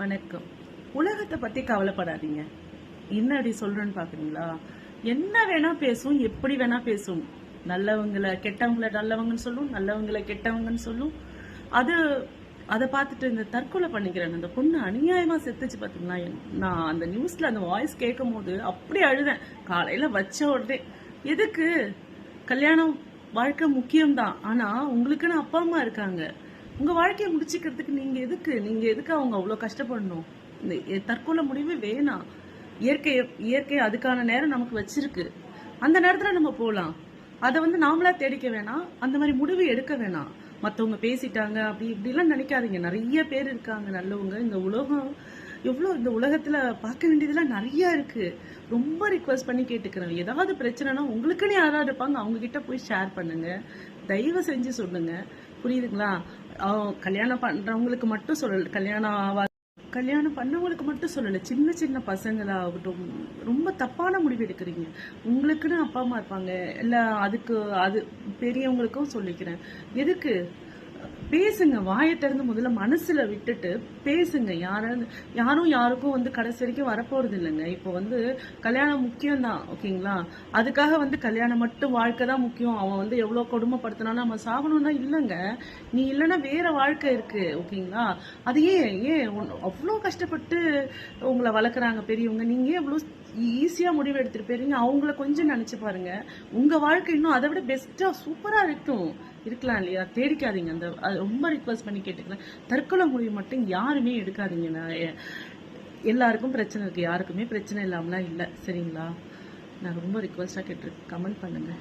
வணக்கம். உலகத்தை பத்தி கவலைப்படாதீங்க. என்ன அப்படி சொல்றேன்னு பாக்குறீங்களா? என்ன வேணா பேசும், எப்படி வேணா பேசும். நல்லவங்களை கெட்டவங்களை நல்லவங்கன்னு சொல்லும், நல்லவங்களை கெட்டவங்கன்னு சொல்லும். அது அதை பார்த்துட்டு இந்த தற்கொலை பண்ணிக்கிறேன் அந்த பொண்ணு அநியாயமா செத்துச்சு பாத்தீங்களா? நான் அந்த நியூஸ்ல அந்த வாய்ஸ் கேட்கும் போது அப்படி அழுதேன். காலையில வச்ச உடனே எதுக்கு கல்யாணம் வாழ்க்கை முக்கியம்தான். ஆனா உங்களுக்குன்னு அப்பா அம்மா இருக்காங்க. உங்க வாழ்க்கையை முடிச்சுக்கிறதுக்கு நீங்க எதுக்கு அவங்க அவ்வளவு கஷ்டப்படணும்? இந்த தற்கொலை முடிவு வேணாம். இயற்கை அதுக்கான நேரம் நமக்கு வச்சிருக்கு. அந்த நேரத்துல நம்ம போலாம். அதை நாமளா தேடிக்க வேணாம். அந்த மாதிரி முடிவு எடுக்க வேணாம். மத்தவங்க பேசிட்டாங்க அப்படி இப்படி எல்லாம் நினைக்காதீங்க. நிறைய பேர் இருக்காங்க நல்லவங்க. இந்த உலகத்துல பார்க்க வேண்டியதெல்லாம் நிறைய இருக்கு. ரொம்ப ரிக்வெஸ்ட் பண்ணி கேட்டுக்கிறேன். ஏதாவது பிரச்சனைனா உங்களுக்குன்னு யாராவது இருப்பாங்க, அவங்க கிட்ட போய் ஷேர் பண்ணுங்க. தயவு செஞ்சு சொல்லுங்க. புரியுதுங்களா? கல்யாணம் பண்றவங்களுக்கு மட்டும் சொல்லல, கல்யாணம் பண்ணவங்களுக்கு மட்டும் சொல்லல, சின்ன சின்ன பசங்களாகட்டும் ரொம்ப தப்பான முடிவு எடுக்கிறீங்க. உங்களுக்குன்னு அப்பா அம்மா இருப்பாங்க இல்ல, அது பெரியவங்களுக்கும் சொல்லிக்கிறேன். எதுக்கு பேசுங்க, வாயை திறந்து முதல்ல மனசுல விட்டுட்டு பேசுங்க. யாரும் யாருக்கும் கடைசி வரைக்கும் வரப்போறது இல்லைங்க. இப்போ கல்யாணம் முக்கியம் தான், ஓகேங்களா? அதுக்காக கல்யாணம் மட்டும் வாழ்க்கை தான் முக்கியம், அவன் எவ்வளவு கொடுமைப்படுத்தினாலும் நம்ம சாகணும்னா இல்லைங்க. நீ இல்லைன்னா வேற வாழ்க்கை இருக்கு, ஓகேங்களா? அது ஏன் அவ்வளோ கஷ்டப்பட்டு உங்களை வளர்க்குறாங்க பெரியவங்க, நீங்க எவ்வளவு ஈஸியா முடிவு எடுத்துட்டு போயிருங்க. அவங்கள கொஞ்சம் நினைச்சு பாருங்க. உங்க வாழ்க்கை இன்னும் அதை விட பெஸ்டா சூப்பரா இருக்கலாம் இல்லையா? தேடிக்காதீங்க. ரொம்ப ரிக்வெஸ்ட் பண்ணி கேட்டுக்கிறேன். தற்கொலை முடிவு மட்டும் யாருமே எடுக்காதீங்க. எல்லாருக்கும் பிரச்சனை இருக்கு, யாருக்குமே பிரச்சனை இல்லாமலாம் இல்லை, சரிங்களா? நான் ரொம்ப ரிக்வெஸ்டா கேட்டிருக்கேன். கமெண்ட் பண்ணுங்க.